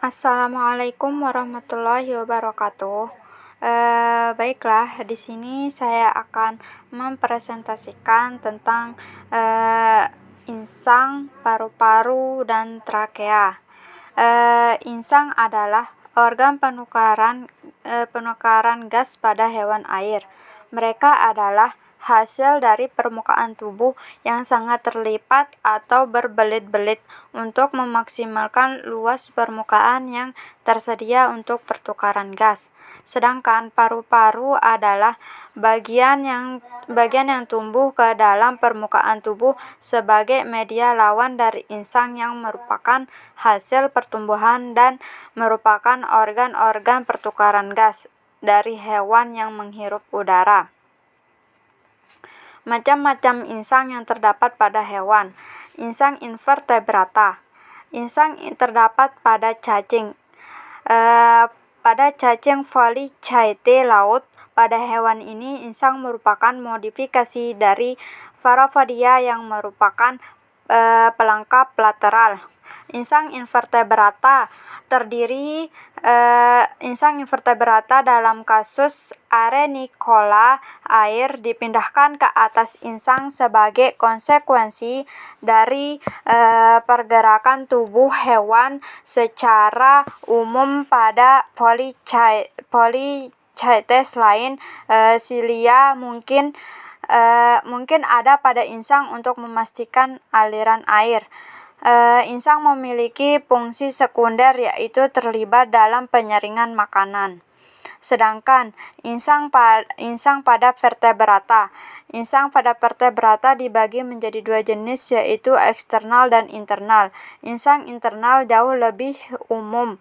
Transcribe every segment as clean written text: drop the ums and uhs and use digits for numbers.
Assalamualaikum warahmatullahi wabarakatuh. Baiklah, di sini saya akan mempresentasikan tentang insang, paru-paru, dan trakea. Insang adalah organ penukaran gas pada hewan air. Mereka adalah hasil dari permukaan tubuh yang sangat terlipat atau berbelit-belit untuk memaksimalkan luas permukaan yang tersedia untuk pertukaran gas. Sedangkan paru-paru adalah bagian yang tumbuh ke dalam permukaan tubuh sebagai media lawan dari insang yang merupakan hasil pertumbuhan dan merupakan organ-organ pertukaran gas dari hewan yang menghirup udara. Macam-macam insang yang terdapat pada hewan. Insang invertebrata. Insang terdapat pada cacing. Pada cacing Polychaetae laut. Pada hewan ini, insang merupakan modifikasi dari Parapodia yang merupakan pelengkap lateral. Insang invertebrata insang invertebrata dalam kasus Arenicola air dipindahkan ke atas insang sebagai konsekuensi dari pergerakan tubuh hewan secara umum pada Polychaetes lain. Silia mungkin ada pada insang untuk memastikan aliran air. Insang memiliki fungsi sekunder, yaitu terlibat dalam penyaringan makanan. Sedangkan insang pada vertebrata. Insang pada vertebrata dibagi menjadi dua jenis, yaitu eksternal dan internal. Insang internal jauh lebih umum.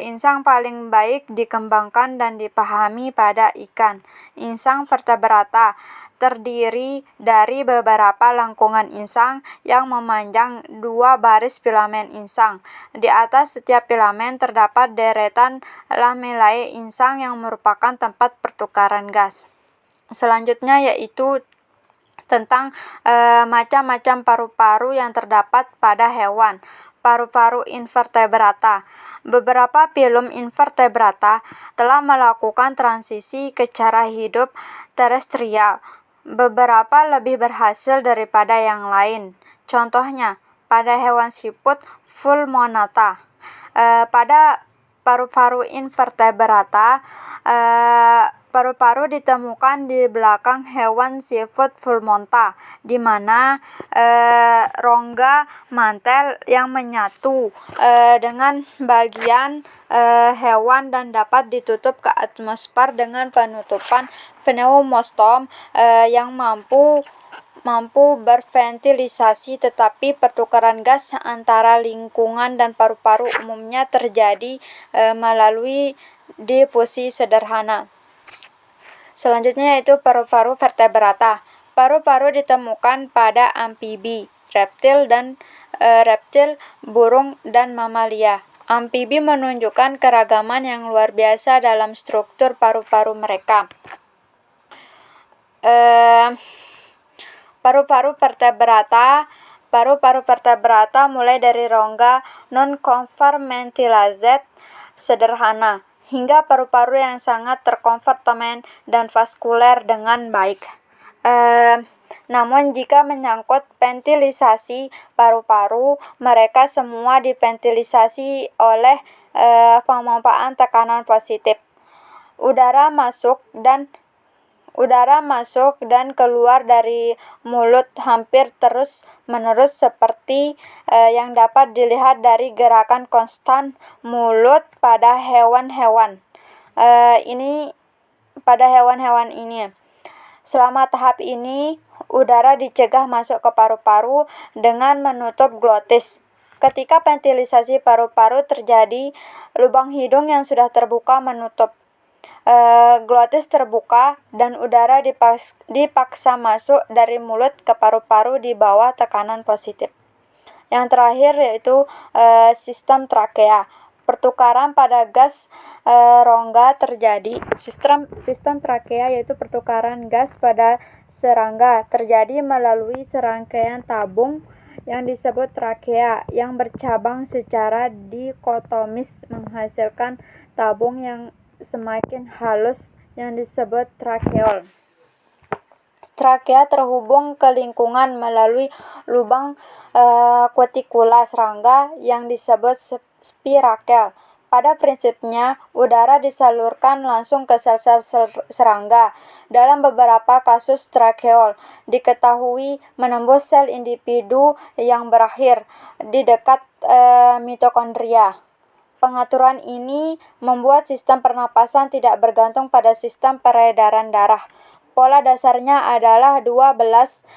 Insang paling baik dikembangkan dan dipahami pada ikan. Insang vertebrata terdiri dari beberapa lengkungan insang yang memanjang dua baris filamen insang. Di atas setiap filamen terdapat deretan lamellae insang yang merupakan tempat pertukaran gas. Selanjutnya yaitu tentang macam-macam paru-paru yang terdapat pada hewan. Paru-paru invertebrata. Beberapa filum invertebrata telah melakukan transisi ke cara hidup terestrial. Beberapa lebih berhasil daripada yang lain. Contohnya, pada hewan siput Pulmonata. Pada paru-paru invertebrata, paru-paru ditemukan di belakang hewan siput Pulmonata, di mana rongga mantel yang menyatu dengan bagian hewan dan dapat ditutup ke atmosfer dengan penutupan pneumostom yang mampu berventilisasi, tetapi pertukaran gas antara lingkungan dan paru-paru umumnya terjadi melalui difusi sederhana. Selanjutnya yaitu paru-paru vertebrata. Paru-paru ditemukan pada amfibi, reptil, burung, dan mamalia. Amfibi menunjukkan keragaman yang luar biasa dalam struktur paru-paru mereka. Paru-paru vertebrata mulai dari rongga non-compartmentalized sederhana hingga paru-paru yang sangat terkompartemen dan vaskuler dengan baik. Namun jika menyangkut ventilisasi paru-paru, mereka semua diventilisasi oleh pemompaan tekanan positif. Udara masuk dan keluar dari mulut hampir terus-menerus seperti yang dapat dilihat dari gerakan konstan mulut pada hewan-hewan ini. Selama tahap ini, udara dicegah masuk ke paru-paru dengan menutup glotis. Ketika ventilisasi paru-paru terjadi, lubang hidung yang sudah terbuka menutup. Glotis terbuka dan udara dipaksa masuk dari mulut ke paru-paru di bawah tekanan positif. Yang terakhir yaitu sistem trakea. Pertukaran pada gas rongga terjadi. Sistem trakea yaitu pertukaran gas pada serangga terjadi melalui serangkaian tabung yang disebut trakea, yang bercabang secara dikotomis menghasilkan tabung yang semakin halus yang disebut trakeol. Trakea terhubung ke lingkungan melalui lubang kutikula serangga yang disebut spirakel. Pada prinsipnya, udara disalurkan langsung ke sel-sel serangga. Dalam beberapa kasus trakeol diketahui menembus sel individu yang berakhir di dekat mitokondria. Pengaturan ini membuat sistem pernapasan tidak bergantung pada sistem peredaran darah. Pola dasarnya adalah 12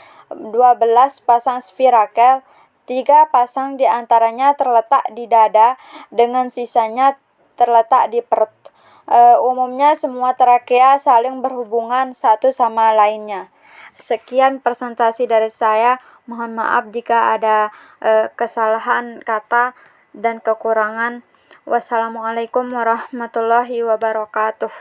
pasang spirakel. 3 pasang di antaranya terletak di dada, dengan sisanya terletak di perut. Umumnya semua trakea saling berhubungan satu sama lainnya. Sekian presentasi dari saya. Mohon maaf jika ada kesalahan kata dan kekurangan. Wassalamualaikum warahmatullahi wabarakatuh.